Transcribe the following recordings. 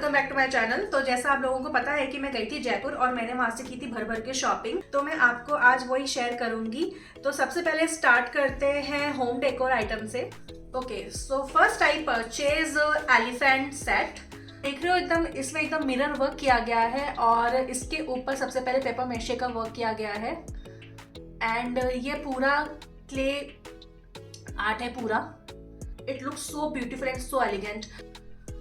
Welcome back to my channel. तो जैसा आप लोगों को पता है कि मैं गई थी जयपुर और मैंने वहां से की थी भर भर के शॉपिंग, तो मैं आपको आज वही शेयर करूंगी। तो सबसे पहले स्टार्ट करते हैं होम डेकोर आइटम से। Okay, so first I purchase elephant set. देख रहे हो एकदम, इसमें एकदम मिरर वर्क किया गया है और इसके ऊपर सबसे पहले पेपर मेशे का वर्क किया गया है। एंड ये पूरा क्ले आर्ट है पूरा। It looks so beautiful and so elegant.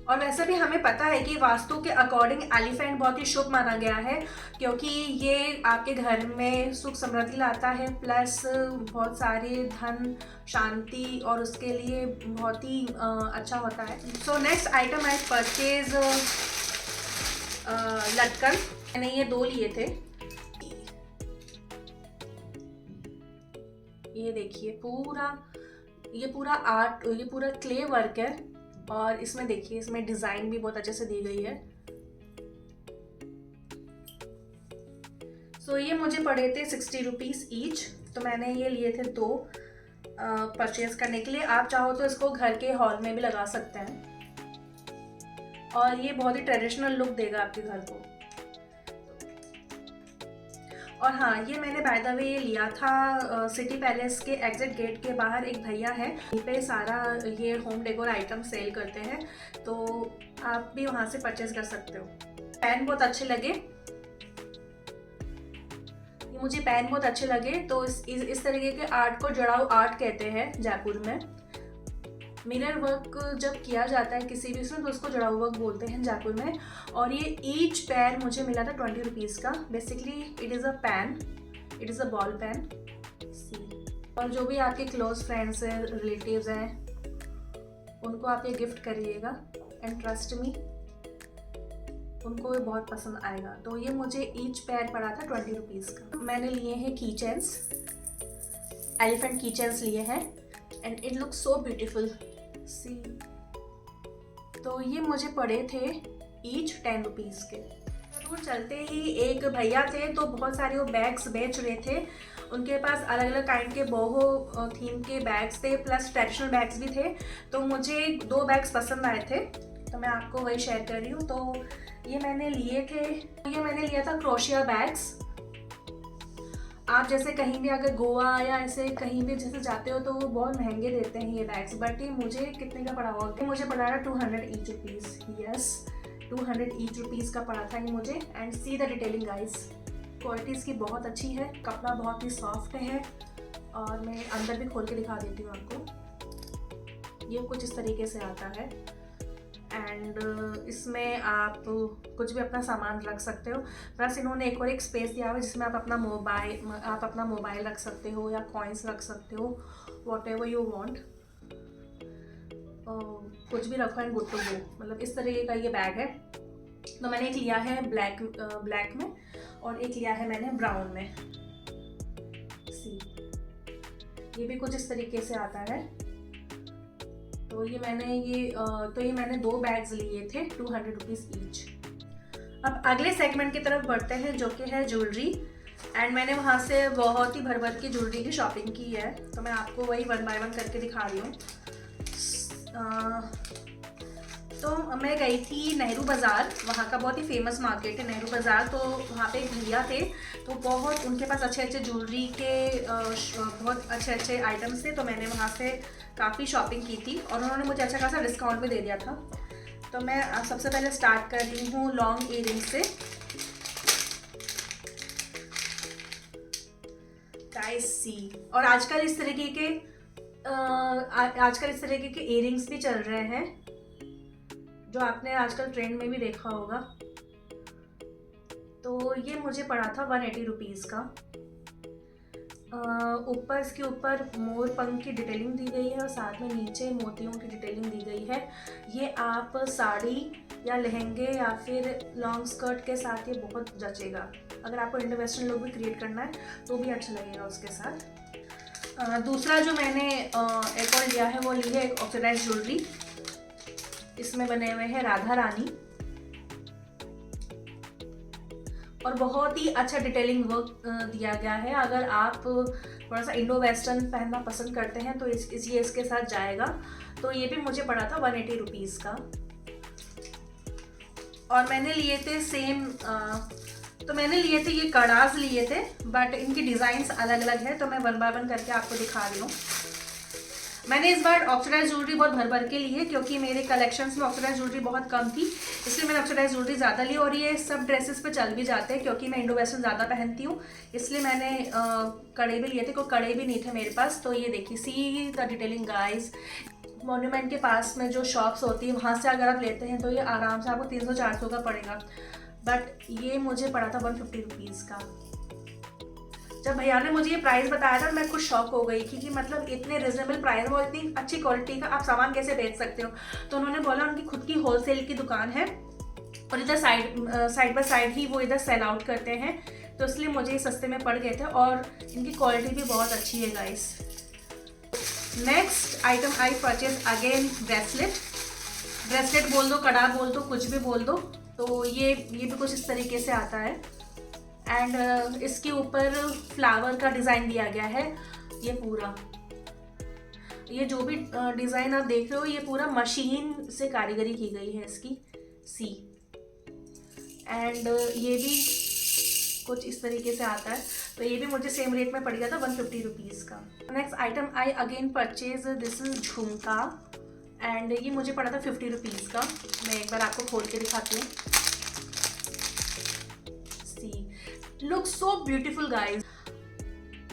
और वैसे भी हमें पता है कि वास्तु के अकॉर्डिंग एलिफेंट बहुत ही शुभ माना गया है, क्योंकि ये आपके घर में सुख समृद्धि लाता है, प्लस बहुत सारे धन शांति और उसके लिए बहुत ही अच्छा होता है। So next item I purchase लटकन। मैंने ये 2 लिए थे। ये देखिए ये पूरा आर्ट, ये पूरा क्ले वर्क है और इसमें देखिए, इसमें डिजाइन भी बहुत अच्छे से दी गई है। सो ये मुझे पड़े थे 60 रुपीज़ ईच। तो मैंने ये लिए थे 2 परचेज करने के लिए। आप चाहो तो इसको घर के हॉल में भी लगा सकते हैं और ये बहुत ही ट्रेडिशनल लुक देगा आपके घर को। और हाँ, ये मैंने बाय द वे ये लिया था सिटी पैलेस के एग्जिट गेट के बाहर। एक भैया है, यहीं पे सारा ये होम डेकोर आइटम सेल करते हैं, तो आप भी वहाँ से परचेज कर सकते हो। पेन बहुत अच्छे लगे, ये मुझे पेन बहुत अच्छे लगे। तो इस तरीके के आर्ट को जड़ाऊ आर्ट कहते हैं जयपुर में। मिरर वर्क जब किया जाता है किसी भी उसमें, तो उसको जड़ाऊ वर्क बोलते हैं जयपुर में। और ये ईच पेन मुझे मिला था 20 रुपीज़ का। Basically it is a pen, it is a ball pen. और जो भी आपके क्लोज फ्रेंड्स हैं, रिलेटिव्स हैं, उनको आप ये गिफ्ट करिएगा एंड ट्रस्ट मी, उनको ये बहुत पसंद आएगा। तो ये मुझे ईच पेन पड़ा था 20 रुपीज़ का। मैंने लिए हैं की चेन्स, एलिफेंट की चेन्स लिए हैं and it looks so beautiful. See, तो ये मुझे पड़े थे ईच 10 रुपीज़ के। दूर चलते ही एक भैया थे, तो बहुत सारे वो बैग्स बेच रहे थे। उनके पास अलग अलग काइंड के बोहो थीम के बैग्स थे, प्लस ट्रेडिशनल बैग्स भी थे। तो मुझे 2 बैग्स पसंद आए थे, तो मैं आपको वही शेयर कर रही हूँ। तो ये मैंने लिए थे, ये मैंने लिया था क्रोशिया बैग्स। आप जैसे कहीं भी अगर गोवा या ऐसे कहीं भी जैसे जाते हो तो वो बहुत महंगे देते हैं ये बैग्स, बट ये मुझे कितने का पड़ा होगा? मुझे पड़ा था 200 each rupees. Yes, 200 each rupees का पड़ा था ये मुझे। And see the detailing guys, quality इसकी बहुत अच्छी है, कपड़ा बहुत ही सॉफ्ट है। और मैं अंदर भी खोल के दिखा देती हूँ आपको। ये कुछ इस तरीके से आता है एंड इसमें आप कुछ भी अपना सामान रख सकते हो। प्लस इन्होंने एक स्पेस दिया हुआ है जिसमें आप अपना मोबाइल रख सकते हो या कॉइन्स रख सकते हो, वॉट एवर यू वॉन्ट। कुछ भी रखो एंड गुड टू गो। मतलब इस तरीके का ये बैग है। तो मैंने एक लिया है ब्लैक में और एक लिया है मैंने ब्राउन में। सी, ये भी कुछ इस तरीके से आता है। तो ये मैंने 2 बैग्स लिए थे 200 रुपीज़ ईच। अब अगले सेगमेंट की तरफ बढ़ते हैं, जो कि है ज्वेलरी। एंड मैंने वहाँ से बहुत ही भर भर की ज्वेलरी की शॉपिंग की है, तो मैं आपको वही 1 बाय 1 करके दिखा रही हूँ। तो मैं गई थी नेहरू बाज़ार, वहाँ का बहुत ही फेमस मार्केट है नेहरू बाज़ार। तो वहाँ पे एक भैया थे, तो बहुत उनके पास अच्छे अच्छे ज्वेलरी के बहुत अच्छे अच्छे आइटम्स थे। तो मैंने वहाँ से काफ़ी शॉपिंग की थी और उन्होंने मुझे अच्छा खासा डिस्काउंट भी दे दिया था। तो मैं सबसे पहले स्टार्ट कर रही हूँ लॉन्ग इयरिंग से। गाइस सी, और आजकल इस तरीके के इयरिंग्स भी चल रहे हैं, जो आपने आजकल ट्रेंड में भी देखा होगा। तो ये मुझे पड़ा था 180 रुपीज़ का। ऊपर इसके ऊपर मोर पंख की डिटेलिंग दी गई है और साथ में नीचे मोतियों की डिटेलिंग दी गई है। ये आप साड़ी या लहंगे या फिर लॉन्ग स्कर्ट के साथ ये बहुत जचेगा। अगर आपको इंडो वेस्टर्न लुक भी क्रिएट करना है तो भी अच्छा लगेगा उसके साथ। दूसरा जो मैंने एक और लिया है, वो ली है एक ऑक्सीडाइज ज्वेलरी। इसमें बने हुए हैं राधा रानी और बहुत ही अच्छा डिटेलिंग वर्क दिया गया है। अगर आप थोड़ा सा इंडो वेस्टर्न पहनना पसंद करते हैं तो ये इसके साथ जाएगा। तो ये भी मुझे पड़ा था 180 रुपीज़ का। और मैंने लिए थे सेम, तो मैंने लिए थे ये कड़ाज लिए थे, बट इनकी डिज़ाइंस अलग अलग है, तो मैं वन बाय वन करके आपको दिखा रही हूँ। मैंने इस बार ऑक्सीडाइज ज्वेलरी बहुत भर भर के ली है, क्योंकि मेरे कलेक्शंस में ऑक्सीडाइज ज्वेलरी बहुत कम थी, इसलिए मैंने ऑक्सीडाइज ज्वेलरी ज़्यादा ली। और ये सब ड्रेसेस पे चल भी जाते हैं, क्योंकि मैं इंडो वेस्टर्न ज़्यादा पहनती हूँ, इसलिए मैंने कड़े भी लिए थे। कोई कड़े भी नहीं थे मेरे पास। तो ये देखिए, सी द डिटेलिंग गाइज। मॉन्यूमेंट के पास में जो शॉप्स होती है, वहाँ से अगर आप लेते हैं तो ये आराम से आपको 300-400 का पड़ेगा, बट ये मुझे पड़ा था 150 रुपीज़ का। जब भैया ने मुझे ये प्राइस बताया था, मैं कुछ शॉक हो गई कि मतलब इतने रिजनेबल प्राइस और इतनी अच्छी क्वालिटी का आप सामान कैसे बेच सकते हो। तो उन्होंने बोला उनकी खुद की होलसेल की दुकान है, और इधर साइड बाय साइड ही वो इधर सेल आउट करते हैं, तो इसलिए मुझे ये सस्ते में पड़ गए थे, और इनकी क्वालिटी भी बहुत अच्छी है guys. Next item I purchase again bracelet बोल दो, कड़ा बोल दो, कुछ भी बोल दो। तो ये भी कुछ इस तरीके से आता है, एंड इसके ऊपर फ्लावर का डिज़ाइन दिया गया है। ये पूरा, ये जो भी डिज़ाइन आप देख रहे हो, ये पूरा मशीन से कारीगरी की गई है इसकी, सी। एंड ये भी कुछ इस तरीके से आता है, तो ये भी मुझे सेम रेट में पड़ गया था 150 रुपीज़ का। Next item I again purchase, this is झुमका, एंड ये मुझे पड़ा था 50 रुपीज़ का। मैं एक बार आपको खोल के दिखाती हूँ। लुक सो ब्यूटीफुल गाइज,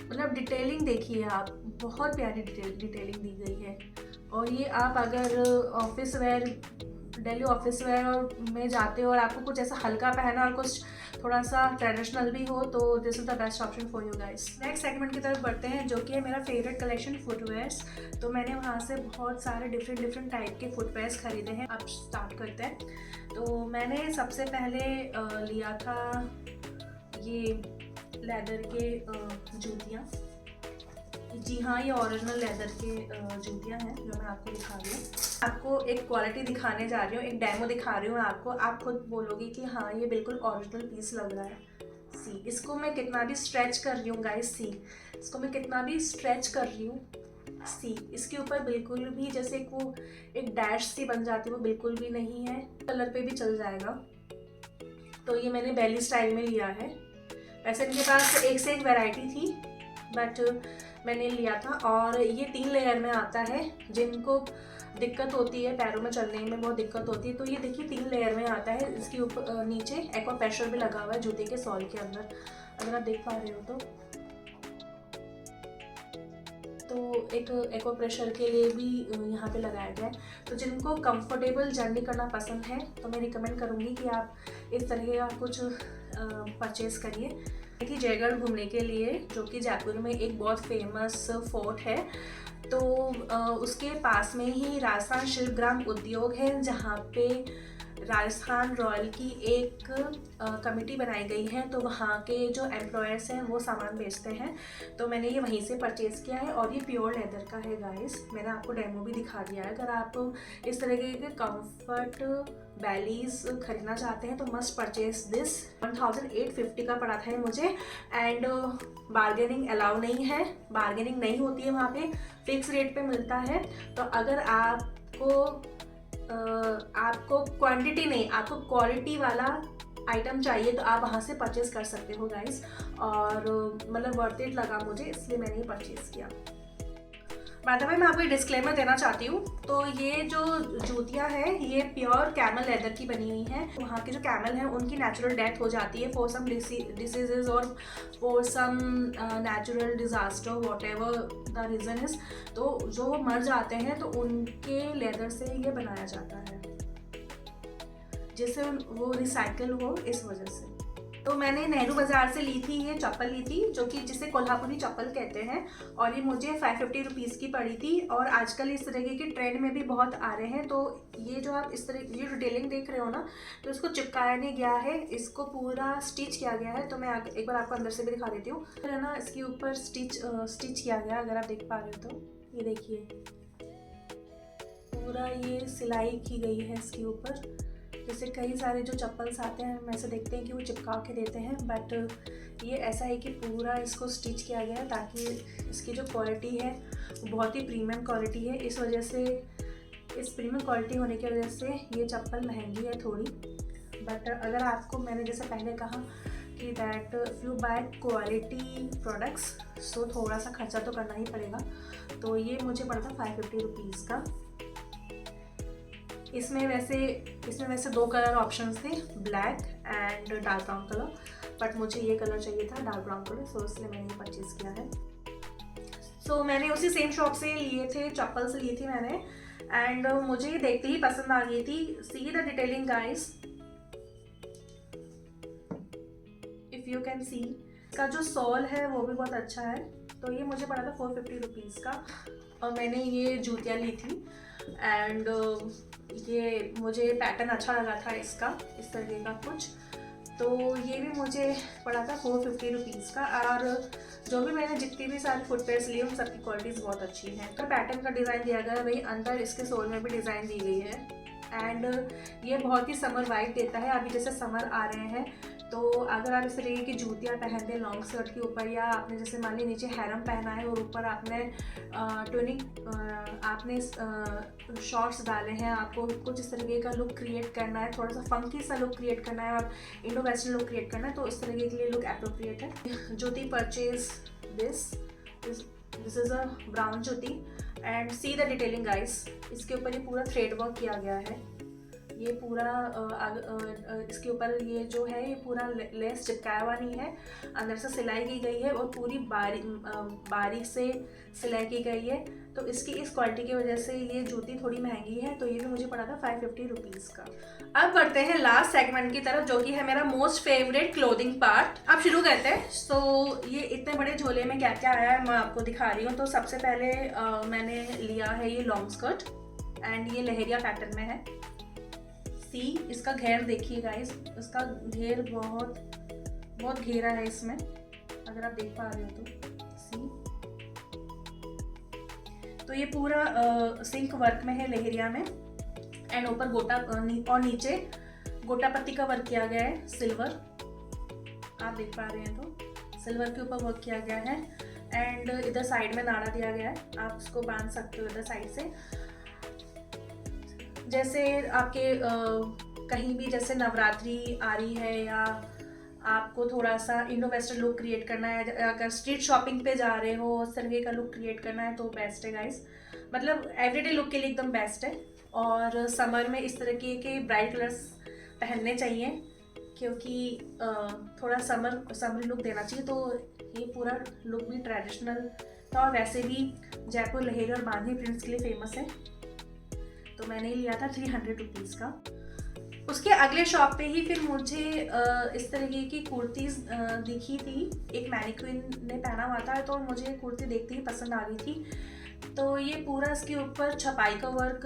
मतलब डिटेलिंग देखिए आप, बहुत प्यारी डिटेलिंग दी गई है। और ये आप अगर office where, daily office where में जाते हो और आपको कुछ ऐसा हल्का पहना और कुछ थोड़ा सा ट्रेडिशनल भी हो, तो this is the best option for you guys. Next segment की तरफ बढ़ते हैं, जो कि है मेरा फेवरेट कलेक्शन, फुटवेयर्स। तो मैंने वहाँ से बहुत सारे डिफरेंट टाइप के फुटवेयर्स खरीदे हैं। अब स्टार्ट करते हैं। तो मैंने सबसे पहले लिया था ये लेदर के जूतियाँ। जी हाँ, ये ओरिजिनल लेदर के जूतियाँ हैं, जो मैं आपको दिखा रही हूँ। आपको एक क्वालिटी दिखाने जा रही हूँ, एक डेमो दिखा रही हूँ आपको। आप खुद बोलोगे कि हाँ, ये बिल्कुल ओरिजिनल पीस लग रहा है। सी, इसको मैं कितना भी स्ट्रेच कर रही हूँ गाइस, सी, इसको मैं कितना भी स्ट्रेच कर रही हूँ, सी, इसके ऊपर बिल्कुल भी जैसे वो एक डैश सी बन जाती है, वो बिल्कुल भी नहीं है। कलर पे भी चल जाएगा। तो ये मैंने बेली स्टाइल में लिया है। वैसे इनके पास एक से एक वैरायटी थी, बट मैंने लिया था। और ये 3 लेयर में आता है। जिनको दिक्कत होती है पैरों में चलने में, बहुत दिक्कत होती है, तो ये देखिए 3 लेयर में आता है। इसके ऊपर नीचे एक्वा प्रेशर भी लगा हुआ है जूते के सॉल के अंदर, अगर आप देख पा रहे हो तो एक एक्वा प्रेशर के लिए भी यहाँ पे लगाया गया है। तो जिनको कंफर्टेबल जर्नी करना पसंद है, तो मैं रिकमेंड करूँगी कि आप इस तरह का कुछ परचेज़ करिए। कि जयगढ़ घूमने के लिए, जो कि जयपुर में एक बहुत फेमस फोर्ट है, तो उसके पास में ही राजस्थान शिल्पग्राम उद्योग है, जहाँ पे राजस्थान रॉयल की एक कमेटी बनाई गई है। तो वहाँ के जो एम्प्लॉयर्स हैं वो सामान बेचते हैं। तो मैंने ये वहीं से परचेज़ किया है, और ये प्योर लेदर का है गाइस। मैंने आपको डेमो भी दिखा दिया है। अगर आप इस तरह के कंफर्ट बैलीज खरीदना चाहते हैं तो मस्ट परचेज दिस। 1850 का पड़ा था मुझे, एंड बार्गेनिंग अलाउ नहीं है, बार्गेनिंग नहीं होती है वहाँ पे, फिक्स रेट पे मिलता है। तो अगर आपको क्वांटिटी नहीं, आपको क्वालिटी वाला आइटम चाहिए, तो आप वहाँ से परचेज कर सकते हो गाइस। और मतलब वर्थ इट लगा मुझे, इसलिए मैंने ये परचेज किया। बाय द वे, मैं आपको एक डिस्क्लेमर देना चाहती हूँ। तो ये जो जूतियाँ हैं, ये प्योर कैमल लेदर की बनी हुई हैं। वहाँ के जो कैमल हैं उनकी नेचुरल डेथ हो जाती है फॉर सम डिसीजेज और for some natural disaster, whatever the reason is. तो जो वो मर जाते हैं, तो उनके लेदर से ये बनाया जाता है, जिससे वो रिसाइकिल हो, इस वजह से। तो मैंने नेहरू बाज़ार से ली थी, ये चप्पल ली थी, जो कि जिसे कोल्हापुरी चप्पल कहते हैं, और ये मुझे 550 रुपीज़ की पड़ी थी। और आजकल इस तरीके के ट्रेंड में भी बहुत आ रहे हैं। तो ये जो आप इस तरह ये डिटेलिंग देख रहे हो ना, तो इसको चिपकाया नहीं गया है, इसको पूरा स्टिच किया गया है। तो मैं एक बार आपको अंदर से भी दिखा देती हूँ, है ना। इसके ऊपर स्टिच किया गया, अगर आप देख पा रहे हो तो ये देखिए, पूरा ये सिलाई की गई है इसके ऊपर। जैसे कई सारे जो चप्पल्स आते हैं, हम ऐसे देखते हैं कि वो चिपका के देते हैं, बट ये ऐसा है कि पूरा इसको स्टिच किया गया है, ताकि इसकी जो क्वालिटी है वो बहुत ही प्रीमियम क्वालिटी है। इस वजह से, इस प्रीमियम क्वालिटी होने की वजह से ये चप्पल महंगी है थोड़ी। बट अगर आपको, मैंने जैसे पहले कहा कि that if you bye quality products so थोड़ा सा खर्चा तो करना ही पड़ेगा। तो ये मुझे पड़ा था 550 रुपीज़ का। इसमें वैसे 2 कलर ऑप्शंस थे, black and dark brown colour, but मुझे ये कलर चाहिए था, डार्क ब्राउन कलर, सो इसलिए मैंने ये परचेज़ किया है। सो मैंने उसी सेम शॉप से लिए थे, चप्पल्स ली थी मैंने, एंड मुझे देखते ही पसंद आ गई थी। सी the detailing guys, if you can see, इसका जो सोल है वो भी बहुत अच्छा है। तो ये मुझे पड़ा था 450 रुपीज़ का, और मैंने ये जूतियाँ ली थी, एंड ये मुझे पैटर्न अच्छा लगा था इसका, इस तरीके का कुछ। तो ये भी मुझे पड़ा था 450 रुपीज़ का। और जो भी मैंने जितनी भी सारी फुटवेयर्स लिए उन सबकी क्वालिटीज़ बहुत अच्छी हैं। तो पैटर्न का डिज़ाइन दिया गया है, वही अंदर इसके सोल में भी डिज़ाइन दी गई है, एंड ये बहुत ही समर वाइब देता है। अभी जैसे समर आ रहे हैं, तो अगर आप इस तरीके की जूतियाँ पहनते हैं लॉन्ग स्कर्ट के ऊपर, या आपने जैसे मान लीजिए नीचे हैरम पहना है और ऊपर आपने ट्विनिंग आपने शॉर्ट्स डाले हैं, आपको कुछ इस तरीके का लुक क्रिएट करना है, थोड़ा सा फंकी सा लुक क्रिएट करना है और इंडो वेस्टर्न लुक क्रिएट करना है, तो इस तरीके के लिए लुक अप्रोप्रिएट है। Jutti purchase this is a brown jutti, and see the detailing guys. इसके ऊपर ये पूरा थ्रेड वर्क किया गया है, ये पूरा इसके ऊपर ये जो है ये पूरा लेस चिपकाया हुआ नहीं है, अंदर से सिलाई की गई है और पूरी बारीक से सिलाई की गई है। तो इसकी इस क्वालिटी की वजह से ये जूती थोड़ी महंगी है। तो ये भी मुझे पड़ा था 550 रुपीज़ का। अब बढ़ते हैं लास्ट सेगमेंट की तरफ, जो कि है मेरा मोस्ट फेवरेट क्लोथिंग पार्ट। अब शुरू करते हैं। सो ये इतने बड़े झोले में क्या क्या आया है मैं आपको दिखा रही हूँ। तो सबसे पहले मैंने लिया है ये लॉन्ग स्कर्ट, एंड ये लहरिया पैटर्न में है। इसका घेर देखिए गाइस, इसका घेर बहुत घेरा है इसमें, अगर आप देख पा रहे हो तो सी। तो ये पूरा सिल्क वर्क में है लहरिया में, एंड ऊपर गोटा और नीचे गोटा पत्ती का वर्क किया गया है, सिल्वर, आप देख पा रहे हैं तो सिल्वर के ऊपर वर्क किया गया है। एंड इधर साइड में नाड़ा दिया गया है, आप इसको बांध सकते हो इधर साइड से। जैसे आपके कहीं भी जैसे नवरात्रि आ रही है, या आपको थोड़ा सा इंडो वेस्टर्न लुक क्रिएट करना है, अगर स्ट्रीट शॉपिंग पे जा रहे हो उस तरीके का लुक क्रिएट करना है, तो बेस्ट है गाइस। मतलब एवरीडे लुक के लिए एकदम बेस्ट है। और समर में इस तरीके के ब्राइट कलर्स पहनने चाहिए, क्योंकि थोड़ा समर लुक देना चाहिए। तो ये पूरा लुक भी ट्रेडिशनल था, और वैसे भी जयपुर लहरी और बांधनी प्रिंट्स के लिए फेमस है। तो मैंने लिया था 300 रुपीज़ का। उसके अगले शॉप पे ही फिर मुझे इस तरीके की कुर्तीज़ दिखी थी, एक मैनिक्विन ने पहना हुआ था, तो मुझे कुर्ती देखते ही पसंद आ गई थी। तो ये पूरा इसके ऊपर छपाई का वर्क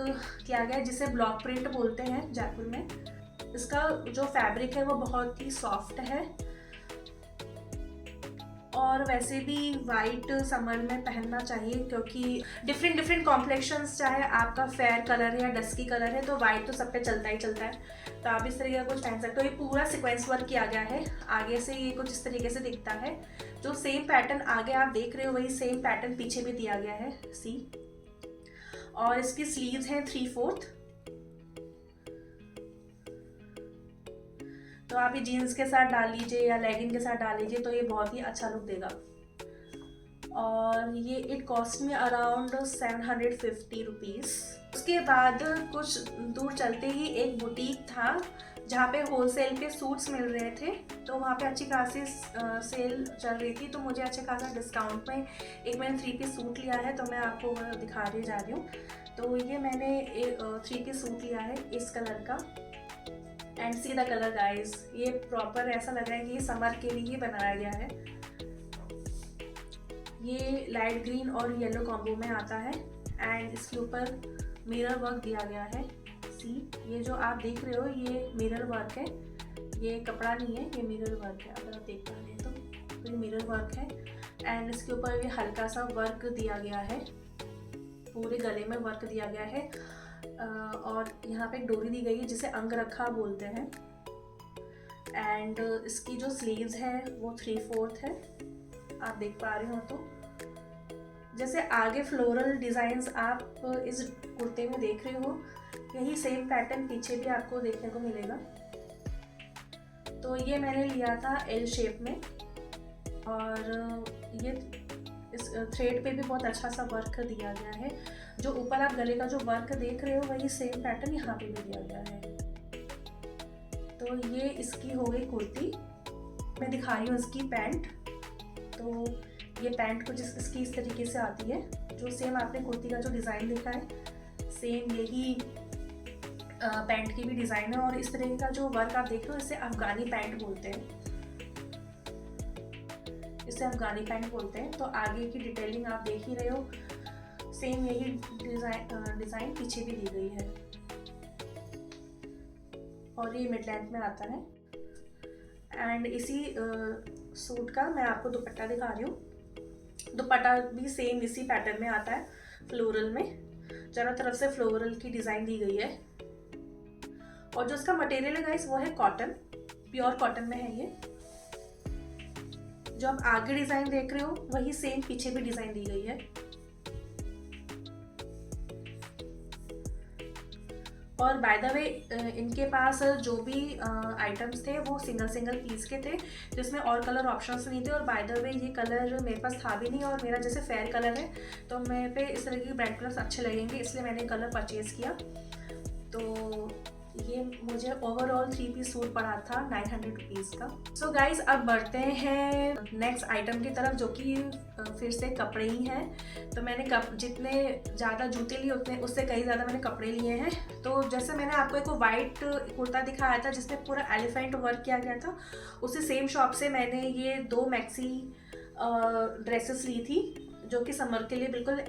किया गया है, जिसे ब्लॉक प्रिंट बोलते हैं जयपुर में। इसका जो फैब्रिक है वो बहुत ही सॉफ्ट है, और वैसे भी वाइट समर में पहनना चाहिए, क्योंकि डिफरेंट कॉम्प्लेक्शंस, चाहे आपका फेयर कलर है या डस्की कलर है, तो वाइट तो सब पे चलता ही चलता है। तो आप इस तरीके का कुछ पहन सकते हो। ये पूरा सीक्वेंस वर्क किया गया है, आगे से ये कुछ इस तरीके से दिखता है। जो सेम पैटर्न आगे आप देख रहे हो वही सेम पैटर्न पीछे भी दिया गया है, सी। और इसकी स्लीव्स हैं 3/4। तो आप ये जीन्स के साथ डाल लीजिए या लेगिंग के साथ डाल लीजिए, तो ये बहुत ही अच्छा लुक देगा। और ये इट कॉस्ट में अराउंड 750 रुपीज़। उसके बाद कुछ दूर चलते ही एक बुटीक था, जहाँ पे होलसेल पे सूट्स मिल रहे थे। तो वहाँ पे अच्छी खासी सेल चल रही थी, तो मुझे अच्छे खासा डिस्काउंट में एक मैंने 3 पीस सूट लिया है, तो मैं आपको दिखा रही जा रही हूँ। तो ये मैंने 3 पीस सूट लिया है इस कलर का, and see the colour guys. ये प्रॉपर ऐसा लग रहा है कि ये समर के लिए बनाया गया है। ये लाइट ग्रीन और येलो कॉम्बो में आता है, एंड इसके ऊपर मिरर वर्क दिया गया है। सी, ये जो आप देख रहे हो ये मिरर वर्क है, ये कपड़ा नहीं है, ये मिरर वर्क है। अगर आप देख पा रहे हैं तो ये मिरर वर्क है, एंड इसके ऊपर ये हल्का सा वर्क दिया गया है, पूरे गले में वर्क दिया गया है। और यहाँ पे एक डोरी दी गई है जिसे अंगरखा बोलते हैं। एंड इसकी जो स्लीव्स है वो 3/4 है, आप देख पा रहे हो। तो जैसे आगे फ्लोरल डिज़ाइंस आप इस कुर्ते में देख रहे हो, यही सेम पैटर्न पीछे भी आपको देखने को मिलेगा। तो ये मैंने लिया था एल शेप में, और ये इस थ्रेड पे भी बहुत अच्छा सा वर्क दिया गया है। जो ऊपर आप गले का जो वर्क देख रहे हो वही सेम पैटर्न यहाँ पे भी दिया गया है। तो ये इसकी हो गई कुर्ती। मैं दिखा रही हूँ इसकी पैंट। तो ये पैंट कुछ इसकी इस तरीके से आती है, जो सेम आपने कुर्ती का जो डिज़ाइन देखा है सेम यही पैंट की भी डिज़ाइन है। और इस तरीके का जो वर्क आप देख रहे हो इसे अफगानी पैंट बोलते हैं, इसे अफगानी पैंट बोलते हैं। तो आगे की डिटेलिंग आप देख ही रहे हो, सेम यही डिज़ाइन पीछे भी दी गई है। और ये मिड लेंथ में आता है। एंड इसी सूट का मैं आपको दुपट्टा दिखा रही हूँ। दुपट्टा भी सेम इसी पैटर्न में आता है, फ्लोरल में, चारों तरफ से फ्लोरल की डिज़ाइन दी गई है। और जो इसका मटेरियल है गाइस वो है कॉटन, प्योर कॉटन में है ये। जो आप आगे डिज़ाइन देख रहे हो वही सेम पीछे भी डिज़ाइन दी गई है। और बाय द वे इनके पास जो भी आइटम्स थे वो सिंगल सिंगल पीस के थे, जिसमें और कलर ऑप्शंस नहीं थे। और बाय द वे ये कलर मेरे पास था भी नहीं, और मेरा जैसे फेयर कलर है तो मेरे पे इस तरह के ब्राइट कलर्स अच्छे लगेंगे, इसलिए मैंने कलर परचेज़ किया। तो ये मुझे ओवरऑल 3 पीस सूट पड़ा था 900 रुपीज़ का। सो गाइज अब बढ़ते हैं नेक्स्ट आइटम की तरफ, जो कि फिर से कपड़े ही हैं। तो मैंने जितने ज़्यादा जूते लिए उतने उससे कहीं ज़्यादा मैंने कपड़े लिए हैं। तो जैसे मैंने आपको एक वाइट कुर्ता दिखाया था जिसमें पूरा एलिफेंट वर्क किया गया था, उसी सेम शॉप से मैंने ये 2 मैक्सी ड्रेसेस ली थी, जो कि समर के लिए बिल्कुल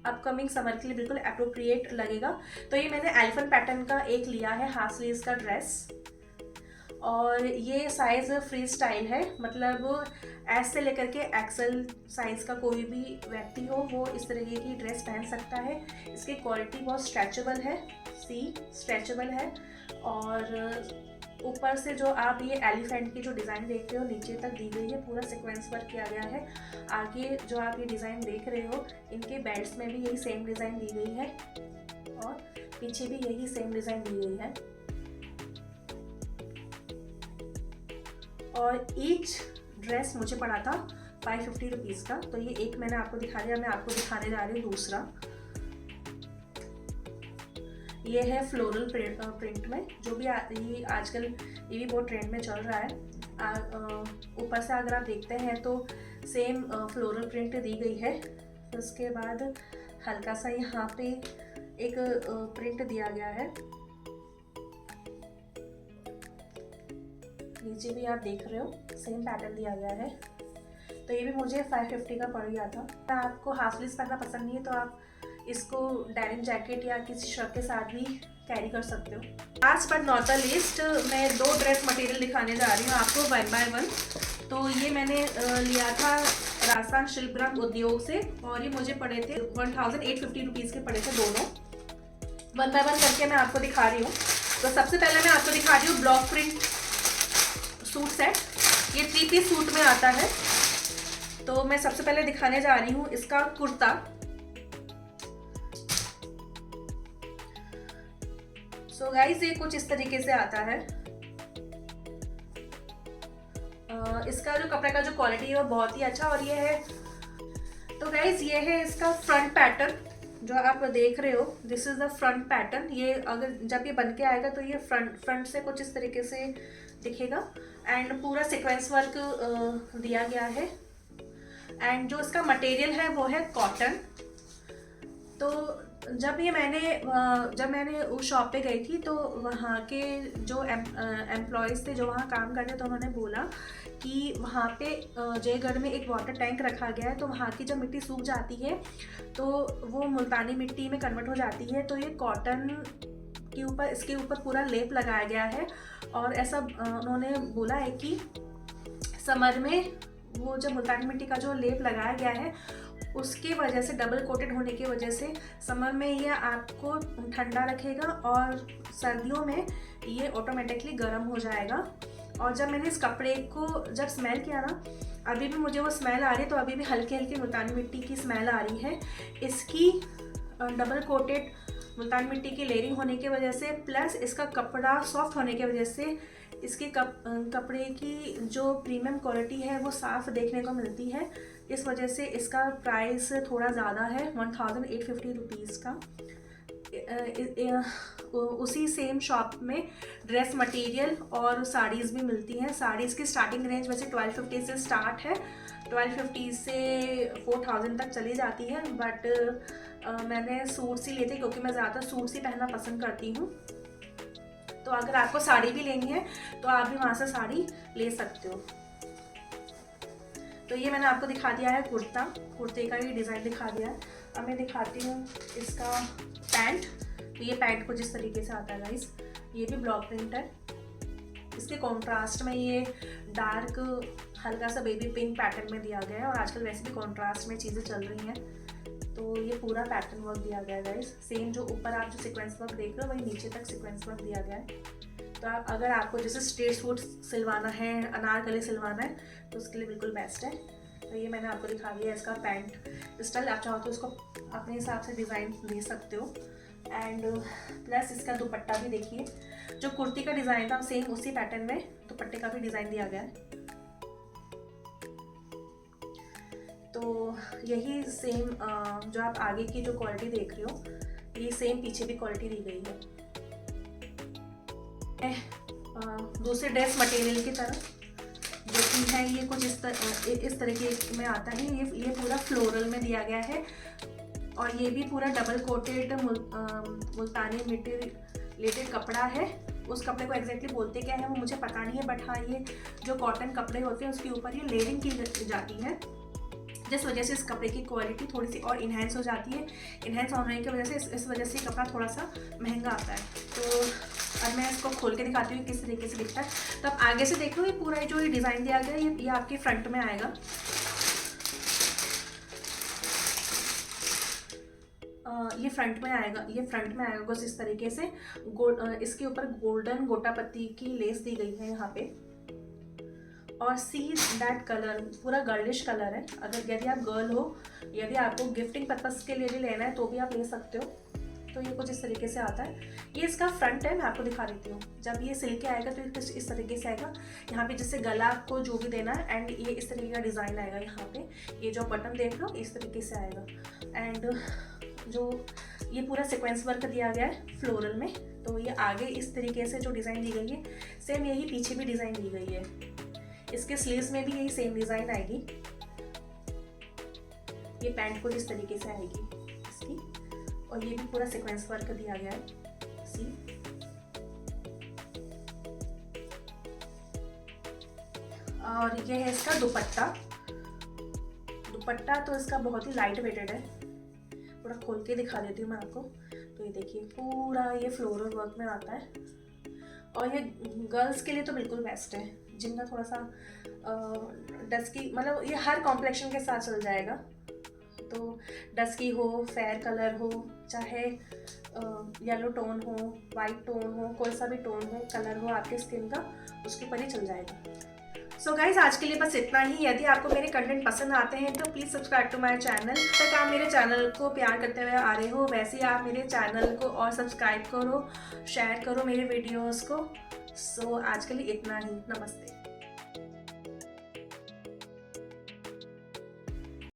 अपकमिंग समर के लिए बिल्कुल अप्रोप्रिएट लगेगा। तो ये मैंने एलिफेंट पैटर्न का एक लिया है हाफ स्लीव्स का ड्रेस, और ये साइज़ फ्री स्टाइल है, मतलब एस से लेकर के एक्सेल साइज़ का कोई भी व्यक्ति हो वो इस तरीके की ड्रेस पहन सकता है। इसकी क्वालिटी बहुत स्ट्रेचेबल है, स्ट्रेचेबल है। और ऊपर से जो आप ये एलिफेंट की जो डिज़ाइन देख रहे हो नीचे तक दी गई है, पूरा सीक्वेंस वर्क किया गया है। आगे जो आप ये डिज़ाइन देख रहे हो इनके बेल्ट्स में भी यही सेम डिज़ाइन दी गई है, और पीछे भी यही सेम डिज़ाइन दी गई है। और ईच ड्रेस मुझे पड़ा था 550 रुपीज़ का। तो ये एक मैंने आपको दिखा दिया, मैं आपको दिखाने जा रही हूँ दूसरा। ये है फ्लोरल प्रिंट में, जो भी ये आजकल ये भी बहुत ट्रेंड में चल रहा है। ऊपर से अगर आप देखते हैं तो सेम फ्लोरल प्रिंट दी गई है। उसके बाद हल्का सा यहाँ पे एक प्रिंट दिया गया है, नीचे भी आप देख रहे हो सेम पैटर्न दिया गया है। तो ये भी मुझे 550 का पड़ गया था। आपको हाफ स्लीव्स पहनना पसंद नहीं है तो आप इसको डेनिम जैकेट या किसी शर्ट के साथ भी कैरी कर सकते हो। Last but not the least मैं 2 ड्रेस मटेरियल दिखाने जा रही हूँ आपको 1 बाय 1। तो ये मैंने लिया था राजस्थान शिल्पग्राम उद्योग से, और ये मुझे पड़े थे 1850 रुपीज़ के पड़े थे दोनों। 1 बाय 1 करके मैं आपको दिखा रही हूँ। तो सबसे पहले मैं आपको दिखा रही हूँ ब्लॉक प्रिंट सूट सेट। ये 3 पीस सूट में आता है। तो मैं सबसे पहले दिखाने जा रही हूँ इसका कुर्ता। सो गाइस ये कुछ इस तरीके से आता है। इसका जो कपड़े का जो क्वालिटी है वो बहुत ही अच्छा, और ये है। तो गाइस ये है इसका फ्रंट पैटर्न जो आप देख रहे हो, this is the front pattern. ये अगर जब ये बन के आएगा तो ये फ्रंट से कुछ इस तरीके से दिखेगा, एंड पूरा सीक्वेंस वर्क दिया गया है। एंड जो इसका मटेरियल है वो है कॉटन। तो जब मैंने उस शॉप पे गई थी तो वहाँ के जो एम्प्लॉयज़ थे जो वहाँ काम करते तो उन्होंने बोला कि वहाँ पे जयगढ़ में एक वाटर टैंक रखा गया है, तो वहाँ की जब मिट्टी सूख जाती है तो वो मुल्तानी मिट्टी में कन्वर्ट हो जाती है। तो ये कॉटन के ऊपर इसके ऊपर पूरा लेप लगाया गया है, और ऐसा उन्होंने बोला है कि समर में वो जब मुल्तानी मिट्टी का जो लेप लगाया गया है उसके वजह से, डबल कोटेड होने की वजह से समर में ये आपको ठंडा रखेगा और सर्दियों में ये ऑटोमेटिकली गर्म हो जाएगा। और जब मैंने इस कपड़े को जब स्मेल किया ना, अभी भी मुझे वो स्मेल आ रही है, तो अभी भी हल्की हल्की मुल्तानी मिट्टी की स्मेल आ रही है। इसकी डबल कोटेड मुल्तानी मिट्टी की लेयरिंग होने की वजह से, प्लस इसका कपड़ा सॉफ्ट होने की वजह से इसके कपड़े की जो प्रीमियम क्वालिटी है वो साफ देखने को मिलती है, इस वजह से इसका प्राइस थोड़ा ज़्यादा है, 1850 रुपीज़ का। उसी सेम शॉप में ड्रेस मटेरियल और साड़ीज़ भी मिलती हैं। साड़ीज़ की स्टार्टिंग रेंज वैसे 1250 से स्टार्ट है, 1250 से 4000 तक चली जाती है, बट मैंने सूट्स ही लिए थे क्योंकि मैं ज़्यादातर सूट्स ही पहनना पसंद करती हूँ। तो अगर आपको साड़ी भी लेनी है तो आप भी वहाँ से साड़ी ले सकते हो। तो ये मैंने आपको दिखा दिया है कुर्ते का भी डिज़ाइन दिखा दिया है। अब मैं दिखाती हूँ इसका पैंट। तो ये पैंट कुछ इस तरीके से आता है गाइस, ये भी ब्लॉक प्रिंट है। इसके कॉन्ट्रास्ट में ये डार्क हल्का सा बेबी पिंक पैटर्न में दिया गया है, और आजकल वैसे भी कॉन्ट्रास्ट में चीज़ें चल रही हैं। तो ये पूरा पैटर्न वर्क दिया गया है गाइस, सेम जो ऊपर आप जो सीक्वेंस वर्क देख रहे हो वही नीचे तक सीक्वेंस वर्क दिया गया है। तो आप अगर आपको जैसे स्ट्रेट सूट सिलवाना है, अनारकली सिलवाना है, तो उसके लिए बिल्कुल बेस्ट है। तो ये मैंने आपको दिखा दिया है इसका पैंट स्टाइल। आप चाहो तो उसको अपने हिसाब से डिज़ाइन दे सकते हो। एंड प्लस इसका दुपट्टा भी देखिए, जो कुर्ती का डिज़ाइन था सेम उसी पैटर्न में दुपट्टे का भी डिज़ाइन दिया गया है। तो यही सेम जो आप आगे की जो क्वालिटी देख रहे हो, ये सेम पीछे भी क्वालिटी दी गई है। दूसरे ड्रेस मटेरियल की तरफ जो कि है ये कुछ इस तरीके में आता है। ये पूरा फ्लोरल में दिया गया है, और ये भी पूरा डबल कोटेड मुल्तानी मिट्टी रिलेटेड कपड़ा है। उस कपड़े को एग्जैक्टली बोलते क्या है वो मुझे पता नहीं है, बट हाँ ये जो कॉटन कपड़े होते हैं उसके ऊपर ये लेयरिंग की जाती है, जिस वजह से इस कपड़े की क्वालिटी थोड़ी सी और इन्हेंस हो जाती है। इन्हेंस होने की वजह से इस वजह से कपड़ा थोड़ा सा महंगा आता है। तो अब मैं इसको खोल के दिखाती हूँ किस तरीके से दिखता है। तो आप आगे से देख लो, ये पूरा जो ये डिज़ाइन दिया गया है ये आपके फ्रंट में आएगा। ये फ्रंट में आएगा कुछ इस तरीके से। इसके ऊपर गोल्डन गोटापत्ती की लेस दी गई है यहाँ पे, और सी दैट कलर पूरा गर्लिश कलर है। अगर यदि आप गर्ल हो, यदि आपको गिफ्टिंग पर्पस के लिए भी लेना है तो भी आप ले सकते हो। तो ये कुछ इस तरीके से आता है। ये इसका फ्रंट है, मैं आपको दिखा देती हूँ। जब ये सिल के आएगा तो कुछ इस तरीके से आएगा। यहाँ पे जैसे गला को जो भी देना है, एंड ये इस तरीके का डिज़ाइन आएगा। यहाँ पे ये जो बटन देख लो इस तरीके से आएगा। एंड जो ये पूरा सीक्वेंस वर्क दिया गया है फ्लोरल में। तो ये आगे इस तरीके से जो डिज़ाइन दी गई है, सेम यही पीछे भी डिज़ाइन दी गई है। इसके स्लीव्स में भी यही सेम डिज़ाइन आएगी। ये पैंट कुछ इस तरीके से आएगी इसकी, और ये भी पूरा सीक्वेंस वर्क दिया गया है। सी और ये है इसका दुपट्टा। तो इसका बहुत ही लाइट वेटेड है। पूरा खोल के दिखा देती हूँ मैं आपको। तो ये देखिए पूरा ये फ्लोरल वर्क में आता है, और ये गर्ल्स के लिए तो बिल्कुल बेस्ट है, जिनका थोड़ा सा डस्की, मतलब ये हर कॉम्प्लेक्शन के साथ चल जाएगा। तो डस्की हो, फेयर कलर हो, चाहे येलो टोन हो, वाइट टोन हो, कोई सा भी टोन हो, कलर हो आपके स्किन का, उसके ऊपर ही चल जाएगा। सो गाइज आज के लिए बस इतना ही। यदि आपको मेरे कंटेंट पसंद आते हैं तो please subscribe to my channel. तक आप मेरे चैनल को प्यार करते हुए आ रहे हो, वैसे ही आप मेरे चैनल को और सब्सक्राइब करो, शेयर करो मेरे वीडियोस को। सो आज के लिए इतना ही। नमस्ते।